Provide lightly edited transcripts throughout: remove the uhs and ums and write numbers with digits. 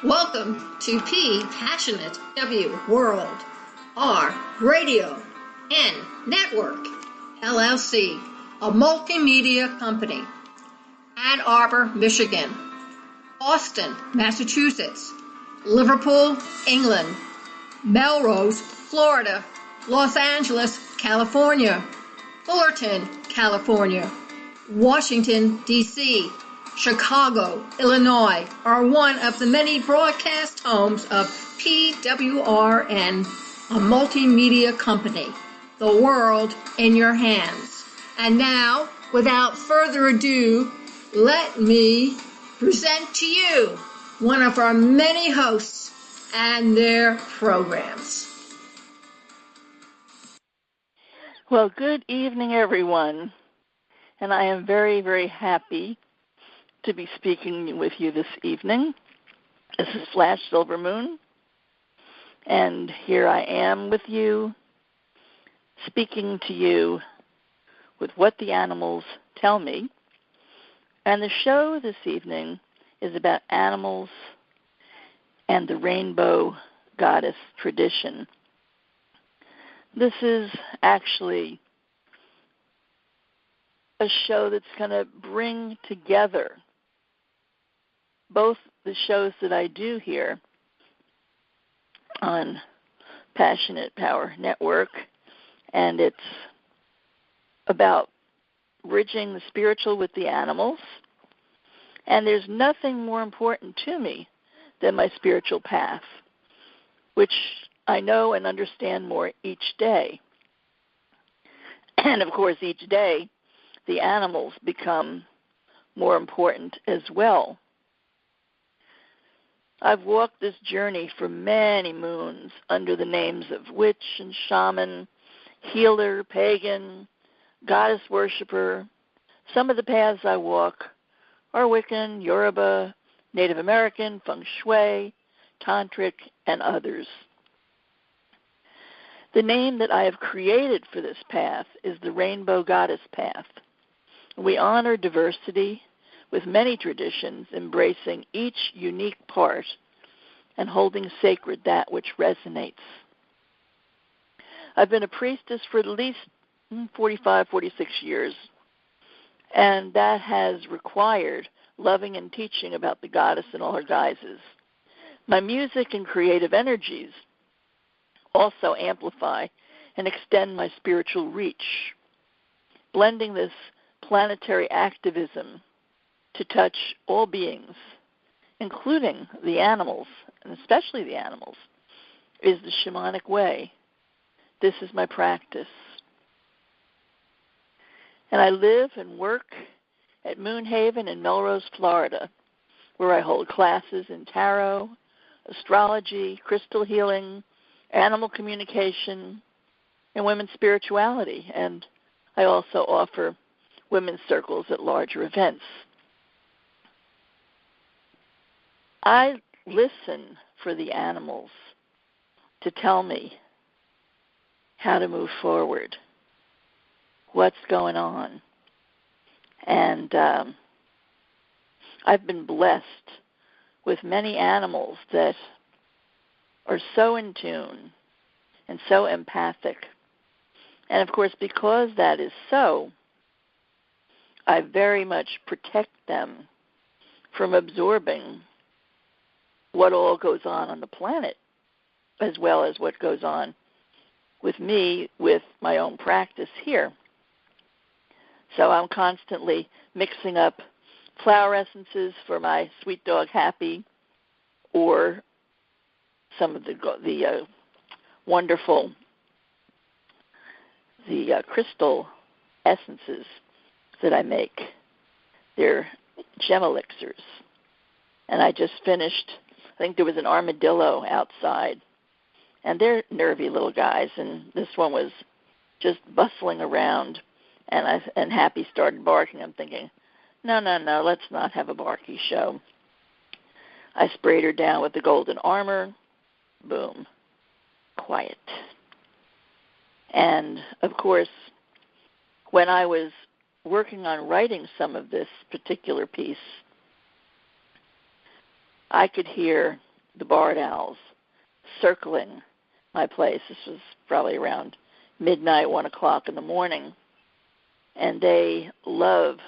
Welcome to P Passionate W World, R Radio N Network, LLC, a multimedia company. Ann Arbor, Michigan, Boston, Massachusetts, Liverpool, England, Melrose, Florida, Los Angeles, California, Fullerton, California, Washington, D.C., Chicago, Illinois are one of the many broadcast homes of PWRN, a multimedia company. The world in your hands. And now, without further ado, let me present to you one of our many hosts and their programs. Well, good evening, everyone. And I am very, very happy to be speaking with you this evening. This is Flash Silvermoon, and here I am with you, speaking to you with what the animals tell me. And the show this evening is about animals and the rainbow goddess tradition. This is actually a show that's going to bring together both the shows that I do here on Passionate Power Network, and it's about bridging the spiritual with the animals. And there's nothing more important to me than my spiritual path, which I know and understand more each day. And of course, each day, the animals become more important as well. I've walked this journey for many moons under the names of witch and shaman, healer, pagan, goddess worshiper. Some of the paths I walk are Wiccan, Yoruba, Native American, Feng Shui, Tantric, and others. The name that I have created for this path is the Rainbow Goddess Path. We honor diversity with many traditions, embracing each unique part and holding sacred that which resonates. I've been a priestess for at least 45, 46 years, and that has required loving and teaching about the goddess in all her guises. My music and creative energies also amplify and extend my spiritual reach, blending this planetary activism to touch all beings, including the animals, and especially the animals, is the shamanic way. This is my practice. And I live and work at Moonhaven in Melrose, Florida, where I hold classes in tarot, astrology, crystal healing, animal communication, and women's spirituality. And I also offer women's circles at larger events. I listen for the animals to tell me how to move forward, what's going on. And I've been blessed with many animals that are so in tune and so empathic. And of course, because that is so, I very much protect them from absorbing what all goes on the planet, as well as what goes on with me, with my own practice here. So I'm constantly mixing up flower essences for my sweet dog Happy, or some of the wonderful crystal essences that I make. They're gem elixirs. And I just finished, I think there was an armadillo outside, and they're nervy little guys, and this one was just bustling around, and Happy started barking. I'm thinking, no, let's not have a barky show. I sprayed her down with the golden armor. Boom. Quiet. And, of course, when I was working on writing some of this particular piece, I could hear the barred owls circling my place. This was probably around midnight, 1 o'clock in the morning. And they love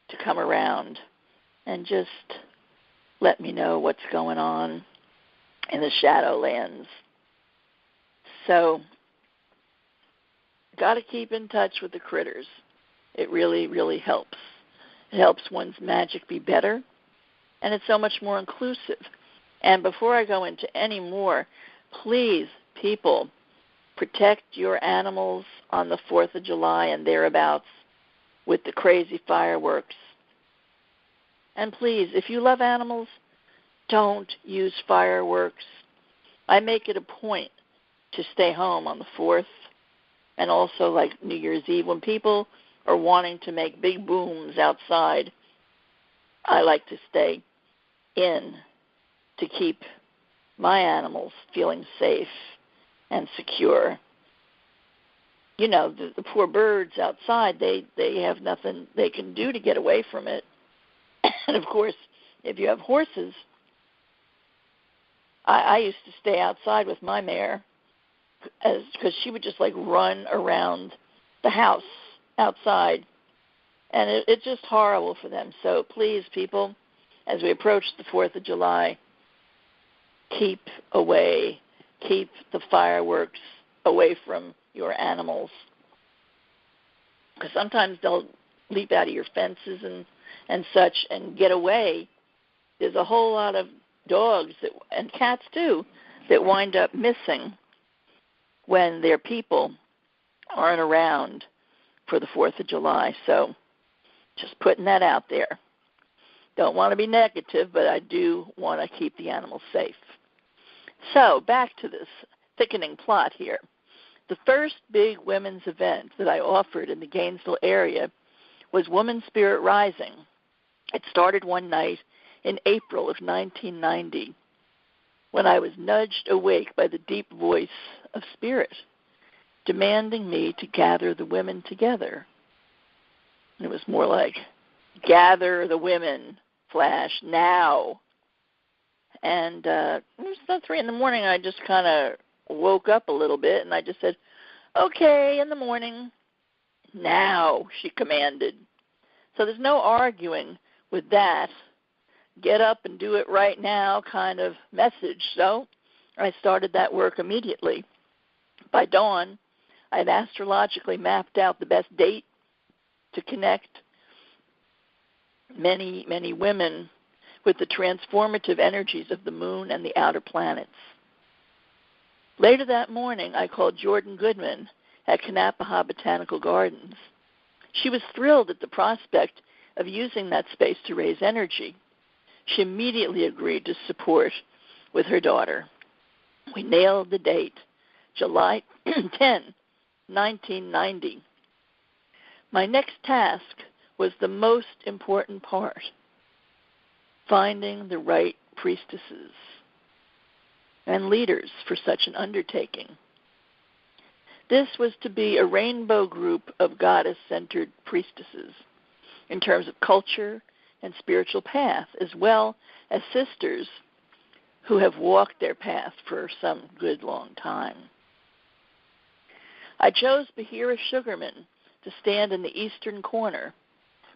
to come around and just let me know what's going on in the Shadowlands. So, got to keep in touch with the critters. It really, really helps. It helps one's magic be better, and it's so much more inclusive. And before I go into any more, please, people, protect your animals on the 4th of July and thereabouts with the crazy fireworks. And please, if you love animals, don't use fireworks. I make it a point to stay home on the 4th and also like New Year's Eve. When people are wanting to make big booms outside, I like to stay in to keep my animals feeling safe and secure. You know, the poor birds outside, they have nothing they can do to get away from it. And, of course, if you have horses, I used to stay outside with my mare because she would just, like, run around the house outside. And it's just horrible for them. So, please, people, as we approach the 4th of July, keep away. Keep the fireworks away from your animals. Because sometimes they'll leap out of your fences and such and get away. There's a whole lot of dogs and cats too that wind up missing when their people aren't around for the 4th of July. So just putting that out there. Don't want to be negative, but I do want to keep the animals safe. So back to this thickening plot here. The first big women's event that I offered in the Gainesville area was Woman Spirit Rising. It started one night in April of 1990 when I was nudged awake by the deep voice of Spirit, demanding me to gather the women together. It was more like, gather the women, Flash, now. And it was about 3 in the morning. I just kind of woke up a little bit, and I just said, okay, in the morning. Now, she commanded. So there's no arguing with that get up and do it right now kind of message. So I started that work immediately. By dawn, I had astrologically mapped out the best date to connect many, many women with the transformative energies of the moon and the outer planets. Later that morning, I called Jordan Goodman at Kanapaha Botanical Gardens. She was thrilled at the prospect of using that space to raise energy. She immediately agreed to support with her daughter. We nailed the date, July 10, 1990. My next task was the most important part, finding the right priestesses and leaders for such an undertaking. This was to be a rainbow group of goddess-centered priestesses in terms of culture and spiritual path, as well as sisters who have walked their path for some good long time. I chose Bahira Sugarman to stand in the eastern corner,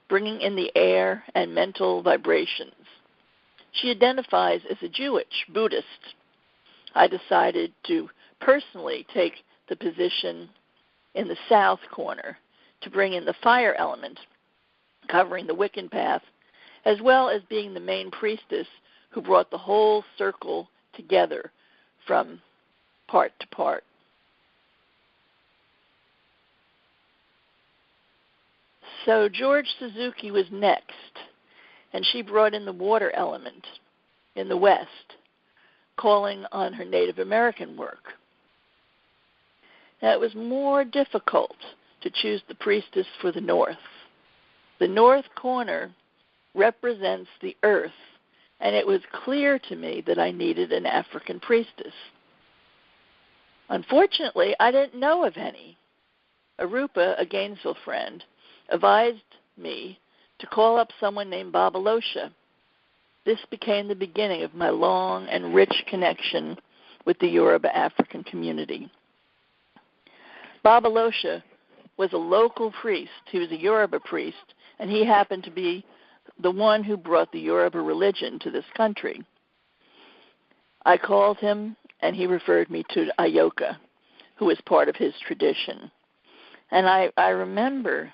bringing in the air and mental vibrations. She identifies as a Jewish Buddhist. I decided to personally take the position in the south corner to bring in the fire element, covering the Wiccan path, as well as being the main priestess who brought the whole circle together from part to part. So George Suzuki was next, and she brought in the water element in the west, calling on her Native American work. Now, it was more difficult to choose the priestess for the north. The north corner represents the earth, and it was clear to me that I needed an African priestess. Unfortunately, I didn't know of any. Arupa, a Gainesville friend, advised me to call up someone named Babalosha. This became the beginning of my long and rich connection with the Yoruba African community. Babalosha was a local priest. He was a Yoruba priest, and he happened to be the one who brought the Yoruba religion to this country. I called him, and he referred me to Ayoka, who was part of his tradition. And I remember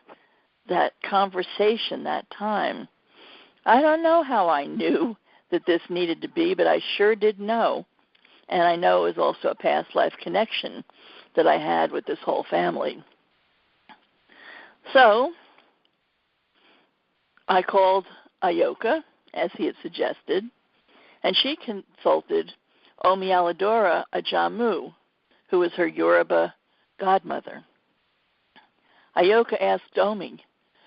that conversation that time. I don't know how I knew that this needed to be, but I sure did know. And I know it was also a past life connection that I had with this whole family. So I called Ayoka, as he had suggested, and she consulted Omi Aladora Ajamu, who was her Yoruba godmother. Ayoka asked Omi,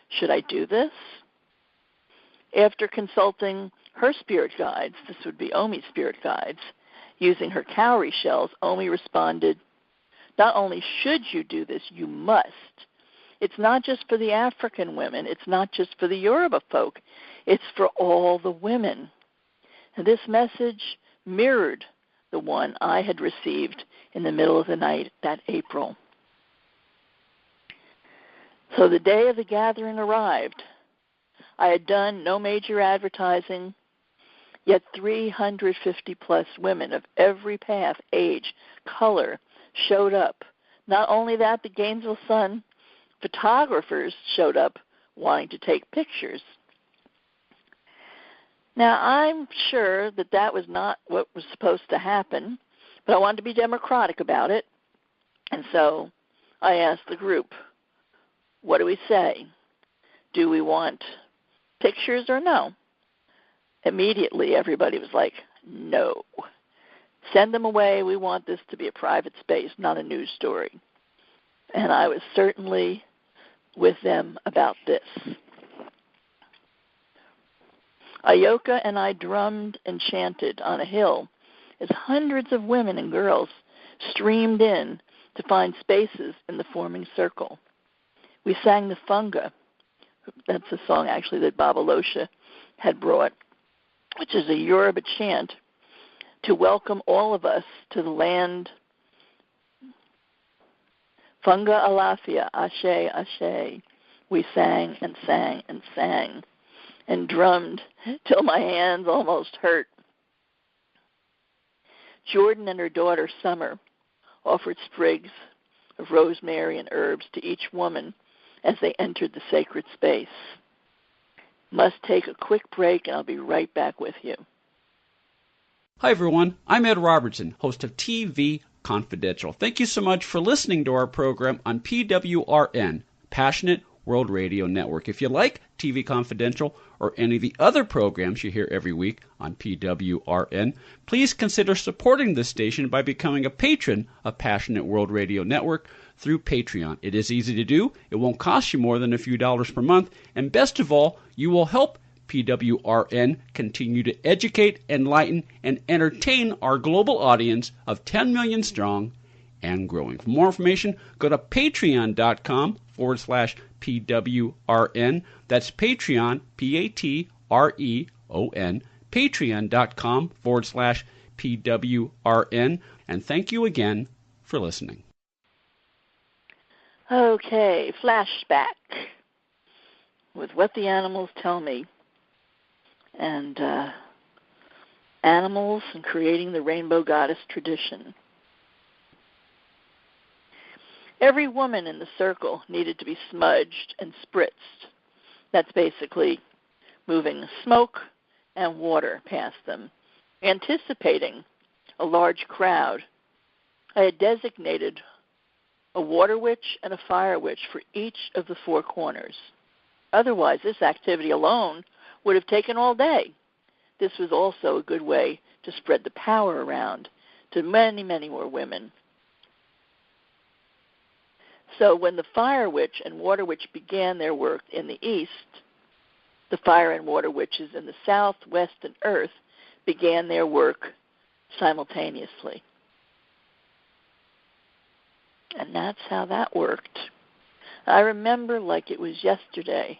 should I do this? After consulting her spirit guides, this would be Omi's spirit guides, using her cowrie shells, Omi responded, not only should you do this, you must. It's not just for the African women. It's not just for the Yoruba folk. It's for all the women. And this message mirrored the one I had received in the middle of the night that April. So the day of the gathering arrived. I had done no major advertising, yet 350-plus women of every path, age, color showed up. Not only that, the Gainesville Sun photographers showed up wanting to take pictures. Now, I'm sure that that was not what was supposed to happen, but I wanted to be democratic about it. And so I asked the group, what do we say? Do we want pictures or no? Immediately, everybody was like, no. Send them away. We want this to be a private space, not a news story. And I was certainly with them about this. Ayoka and I drummed and chanted on a hill as hundreds of women and girls streamed in to find spaces in the forming circle. We sang the Funga. That's a song actually that Babalosha had brought, which is a Yoruba chant to welcome all of us to the land. Funga Alafia, Ashe, Ashe. We sang and sang and sang and drummed till my hands almost hurt. Jordan and her daughter Summer offered sprigs of rosemary and herbs to each woman as they entered the sacred space. Must take a quick break, and I'll be right back with you. Hi, everyone. I'm Ed Robertson, host of TV Confidential. Thank you so much for listening to our program on PWRN, Passionate World Radio Network. If you like TV Confidential or any of the other programs you hear every week on PWRN, please consider supporting this station by becoming a patron of Passionate World Radio Network through Patreon. It is easy to do. It won't cost you more than a few dollars per month. And best of all, you will help PWRN continue to educate, enlighten, and entertain our global audience of 10 million strong and growing. For more information, go to patreon.com/PWRN. That's Patreon, Patreon, patreon.com/PWRN. And thank you again for listening. Okay, flashback with What the Animals Tell Me, and animals and creating the Rainbow Goddess tradition. Every woman in the circle needed to be smudged and spritzed. That's basically moving smoke and water past them, anticipating a large crowd. I had designated a water witch and a fire witch for each of the four corners. Otherwise, this activity alone would have taken all day. This was also a good way to spread the power around to many, many more women. So when the fire witch and water witch began their work in the east, the fire and water witches in the south, west, and earth began their work simultaneously. And that's how that worked. I remember like it was yesterday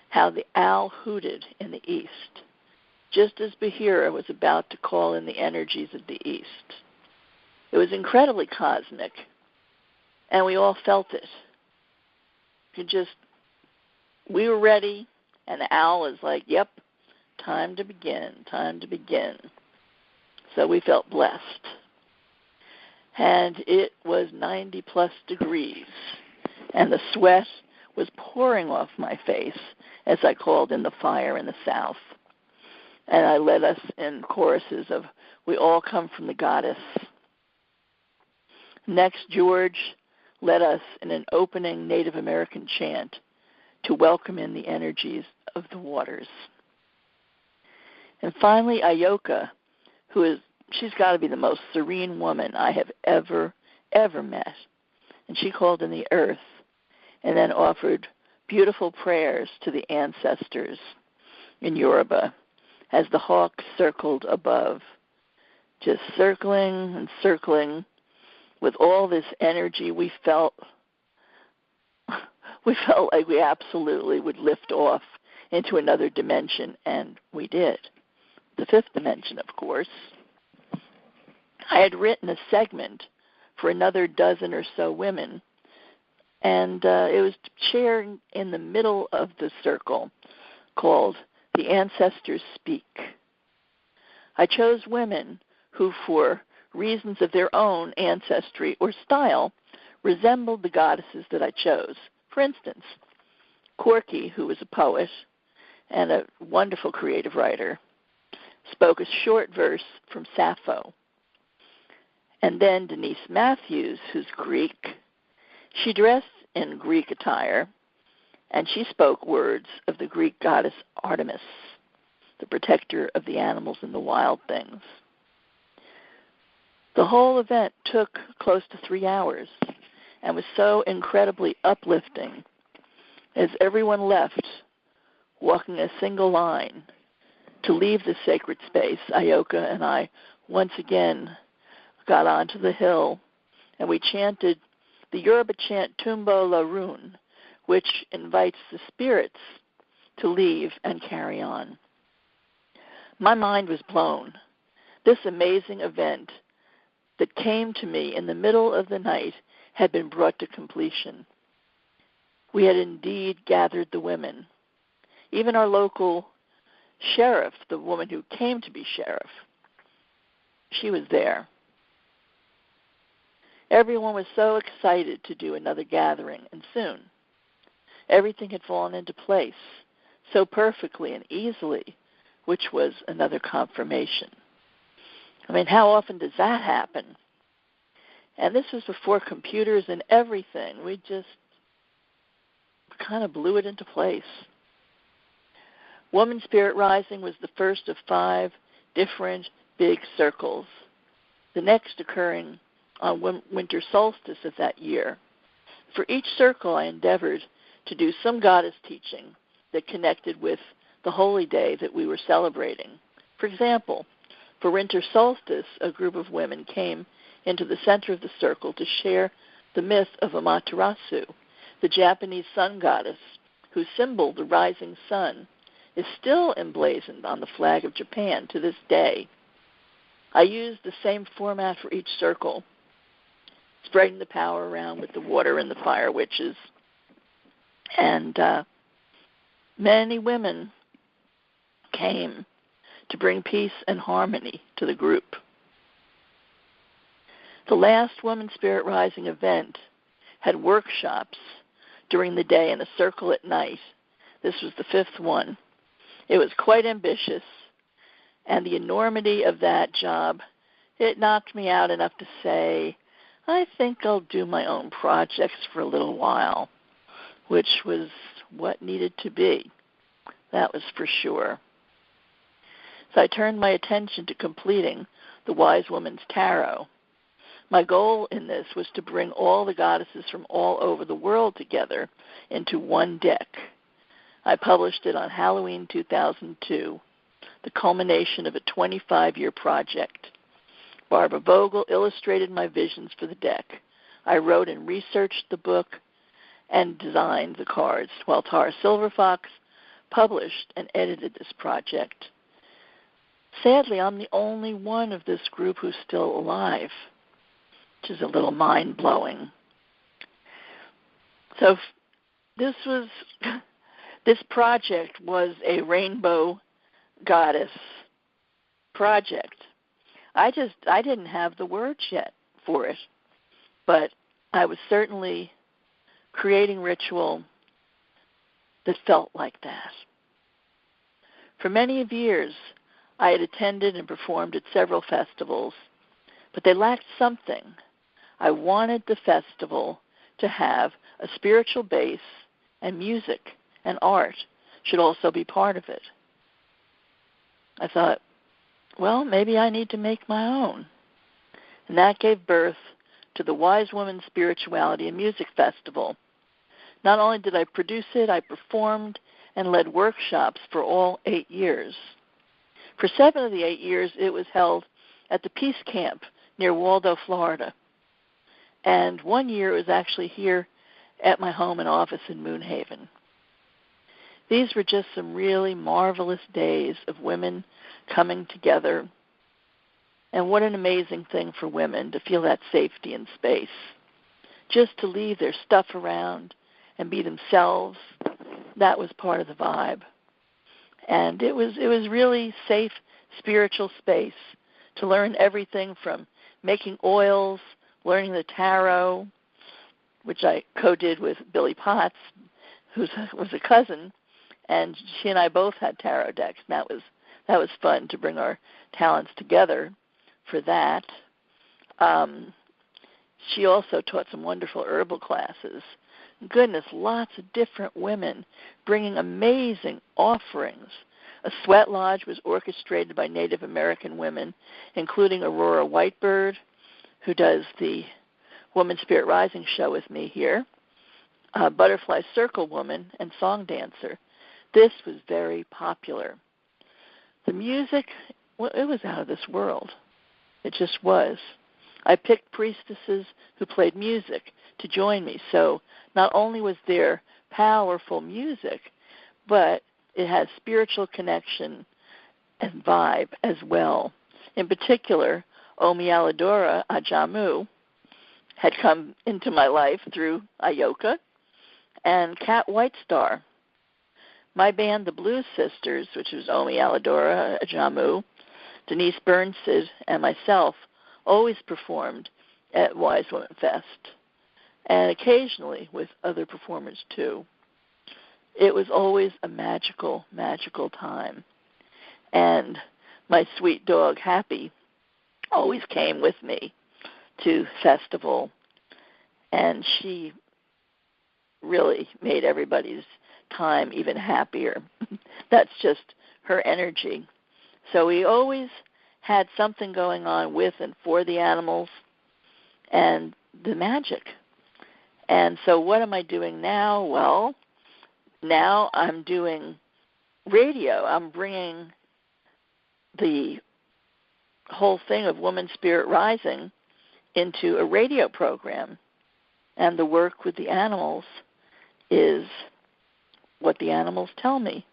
how the owl hooted in the east, just as Bahira was about to call in the energies of the East. It was incredibly cosmic, and we all felt it. We were ready, and the owl was like, yep, time to begin. So we felt blessed. And it was 90-plus degrees, and the sweat was pouring off my face as I called in the fire in the south. And I led us in choruses of, we all come from the goddess. Next, George led us in an opening Native American chant to welcome in the energies of the waters. And finally, Ayoka, she's got to be the most serene woman I have ever met. And she called in the earth and then offered beautiful prayers to the ancestors in Yoruba as the hawk circled above, just circling and circling with all this energy. We felt like we absolutely would lift off into another dimension, and we did. The fifth dimension, of course. I had written a segment for another dozen or so women, and it was shared in the middle of the circle called The Ancestors Speak. I chose women who, for reasons of their own ancestry or style, resembled the goddesses that I chose. For instance, Corky, who was a poet and a wonderful creative writer, spoke a short verse from Sappho. And then Denise Matthews, who's Greek, she dressed in Greek attire, and she spoke words of the Greek goddess Artemis, the protector of the animals and the wild things. The whole event took close to 3 hours and was so incredibly uplifting as everyone left, walking a single line to leave the sacred space. Ayoka and I once again got onto the hill, and we chanted the Yoruba chant Tumbo Larun, which invites the spirits to leave and carry on. My mind was blown. This amazing event that came to me in the middle of the night had been brought to completion. We had indeed gathered the women. Even our local sheriff, the woman who came to be sheriff, she was there. Everyone was so excited to do another gathering, and soon everything had fallen into place so perfectly and easily, which was another confirmation. I mean, how often does that happen? And this was before computers and everything. We just kind of blew it into place. Woman Spirit Rising was the first of 5 different big circles, the next occurring on winter solstice of that year. For each circle, I endeavored to do some goddess teaching that connected with the holy day that we were celebrating. For example, for winter solstice, a group of women came into the center of the circle to share the myth of Amaterasu, the Japanese sun goddess, whose symbol, the rising sun, is still emblazoned on the flag of Japan to this day. I used the same format for each circle, spreading the power around with the water and the fire witches. And many women came to bring peace and harmony to the group. The last Woman Spirit Rising event had workshops during the day and a circle at night. This was the 5th one. It was quite ambitious, and the enormity of that job, it knocked me out enough to say, I think I'll do my own projects for a little while, which was what needed to be. That was for sure. So I turned my attention to completing the Wise Woman's Tarot. My goal in this was to bring all the goddesses from all over the world together into one deck. I published it on Halloween 2002, the culmination of a 25-year project. Barbara Vogel illustrated my visions for the deck. I wrote and researched the book and designed the cards, while Tara Silverfox published and edited this project. Sadly, I'm the only one of this group who's still alive, which is a little mind-blowing. So this project was a rainbow goddess project. I didn't have the words yet for it, but I was certainly creating ritual that felt like that. For many of years, I had attended and performed at several festivals, but they lacked something. I wanted the festival to have a spiritual base, and music and art should also be part of it. I thought, well, maybe I need to make my own. And that gave birth to the Wise Woman Spirituality and Music Festival. Not only did I produce it, I performed and led workshops for all 8 years. For 7 of the 8 years, it was held at the Peace Camp near Waldo, Florida. And 1 year it was actually here at my home and office in Moon Haven. These were just some really marvelous days of women coming together. And what an amazing thing for women to feel that safety and space. Just to leave their stuff around and be themselves, that was part of the vibe. And it was really safe, spiritual space to learn everything from making oils, learning the tarot, which I co-did with Billy Potts, who was a cousin, and she and I both had tarot decks. And that was fun to bring our talents together for that. She also taught some wonderful herbal classes. Goodness, lots of different women bringing amazing offerings. A sweat lodge was orchestrated by Native American women, including Aurora Whitebird, who does the Woman Spirit Rising show with me here, Butterfly Circle woman, and song dancer. This was very popular. The music, well, it was out of this world. It just was. I picked priestesses who played music to join me, so not only was there powerful music, but it has spiritual connection and vibe as well. In particular, Omialadora Ajamu had come into my life through Ayoka and Kat Whitestar. My band, the Blues Sisters, which was Omialadora Ajamu, Denise Burnsid, and myself, always performed at Wise Women Fest, and occasionally with other performers too. It was always a magical, magical time. And my sweet dog, Happy, always came with me to festival, and she really made everybody's time even happier. That's just her energy. So we always had something going on with and for the animals and the magic. And so what am I doing now? Well, now I'm doing radio. I'm bringing the whole thing of Woman Spirit Rising into a radio program. And the work with the animals is what the animals tell me.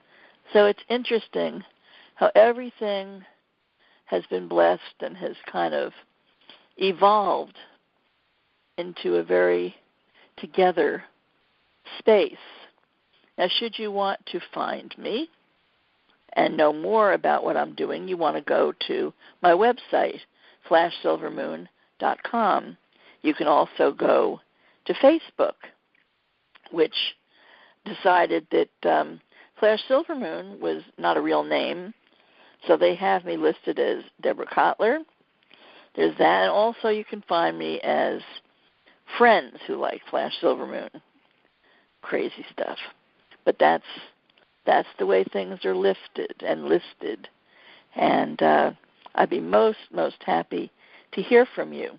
So it's interesting how everything has been blessed and has kind of evolved into a very together space. Now, should you want to find me and know more about what I'm doing, you want to go to my website, flashsilvermoon.com. You can also go to Facebook, which decided that Flash Silvermoon was not a real name, so they have me listed as Deborah Kotler. There's that, and also you can find me as friends who like Flash Silvermoon. Crazy stuff. But that's the way things are lifted and listed. And I'd be most happy to hear from you.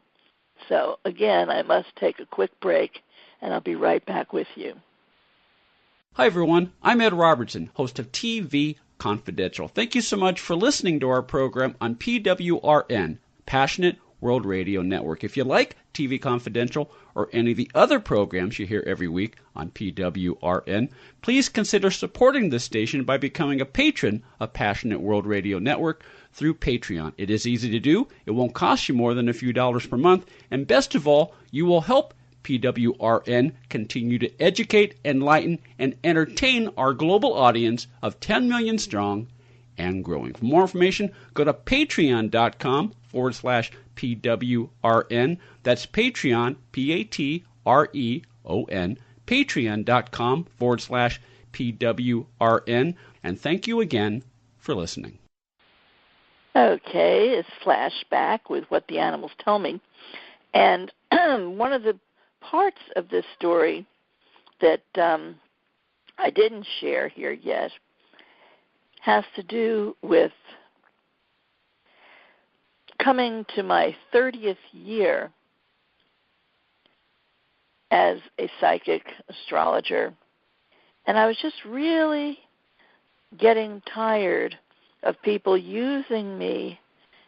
So, again, I must take a quick break, and I'll be right back with you. Hi, everyone. I'm Ed Robertson, host of TV Confidential. Thank you so much for listening to our program on PWRN, Passionate World Radio Network. If you like TV Confidential or any of the other programs you hear every week on PWRN, please consider supporting this station by becoming a patron of Passionate World Radio Network through Patreon. It is easy to do. It won't cost you more than a few dollars per month. And best of all, you will help PWRN continue to educate, enlighten, and entertain our global audience of 10 million strong and growing. For more information, go to patreon.com/PWRN. That's Patreon, Patreon, patreon.com/PWRN. And thank you again for listening. Okay, it's flashback with what the animals tell me. And one of the parts of this story that I didn't share here yet has to do with coming to my 30th year as a psychic astrologer. And I was just really getting tired of people using me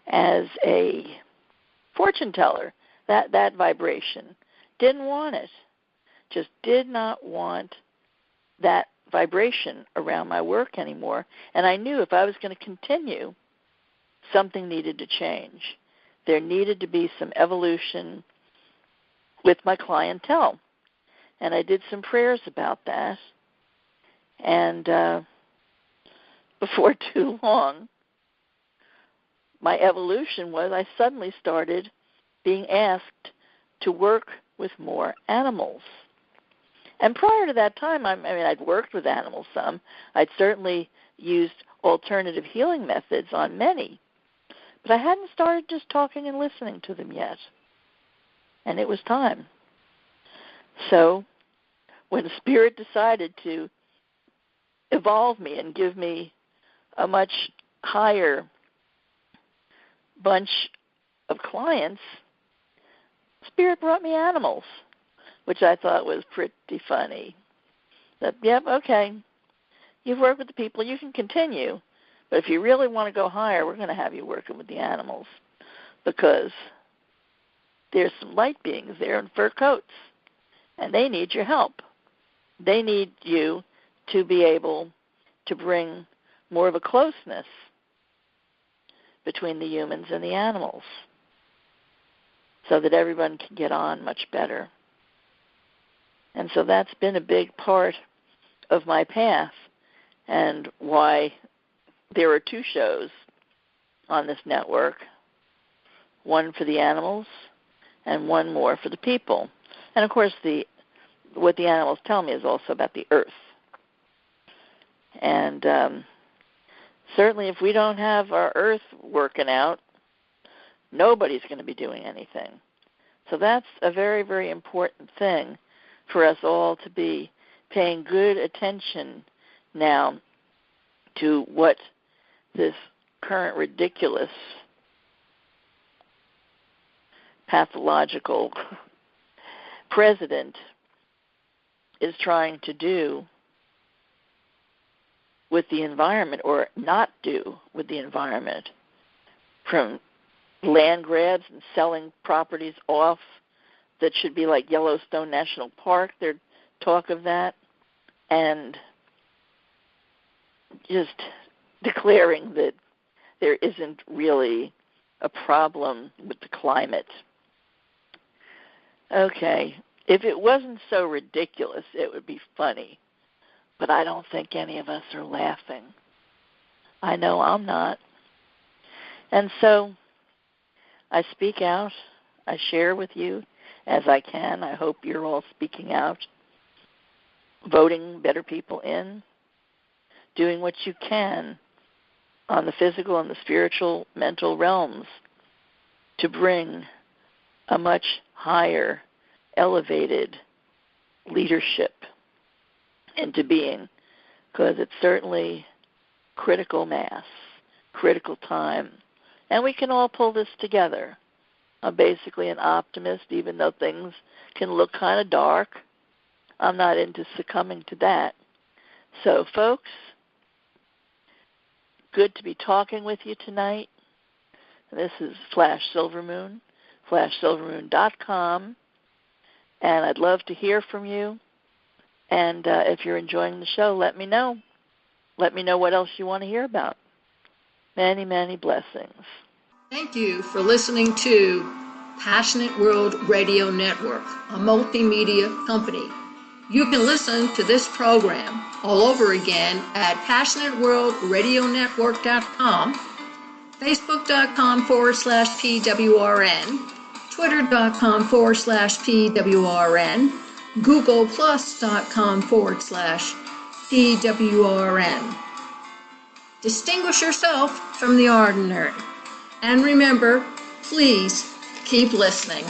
as a fortune teller, that vibration. Didn't want it. Just did not want that vibration around my work anymore. And I knew if I was going to continue, something needed to change. There needed to be some evolution with my clientele. And I did some prayers about that. And before too long, my evolution was I suddenly started being asked to work with more animals. And prior to that time, I'd worked with animals some. I'd certainly used alternative healing methods on many. But I hadn't started just talking and listening to them yet. And it was time. So when Spirit decided to evolve me and give me a much higher bunch of clients, Spirit brought me animals, which I thought was pretty funny. That, yep, okay, you've worked with the people, you can continue, but if you really want to go higher, we're going to have you working with the animals because there's some light beings there in fur coats, and they need your help. They need you to be able to bring more of a closeness between the humans and the animals so that everyone can get on much better. And so that's been a big part of my path and why there are two shows on this network, one for the animals and one more for the people. And, of course, what the animals tell me is also about the earth. And certainly if we don't have our earth working out, nobody's going to be doing anything. So that's a very, very important thing for us all to be paying good attention now to what this current ridiculous pathological president is trying to do with the environment or not do with the environment, from land grabs and selling properties off that should be like Yellowstone National Park. There's talk of that. And just declaring that there isn't really a problem with the climate. Okay, if it wasn't so ridiculous, it would be funny. But I don't think any of us are laughing. I know I'm not. And so I speak out. I share with you as I can. I hope you're all speaking out, voting better people in, doing what you can on the physical and the spiritual, mental realms to bring a much higher, elevated leadership into being, because it's certainly critical mass, critical time, and we can all pull this together. I'm basically an optimist, even though things can look kind of dark. I'm not into succumbing to that. So, folks, good to be talking with you tonight. This is Flash Silvermoon silvermoon.com. And I'd love to hear from you. And if you're enjoying the show, let me know. Let me know what else you want to hear about. Many, many blessings. Thank you for listening to Passionate World Radio Network, a multimedia company. You can listen to this program all over again at PassionateWorldRadioNetwork.com, Facebook.com/PWRN, Twitter.com/PWRN, GooglePlus.com/PWRN. Distinguish yourself from the ordinary. And remember, please keep listening.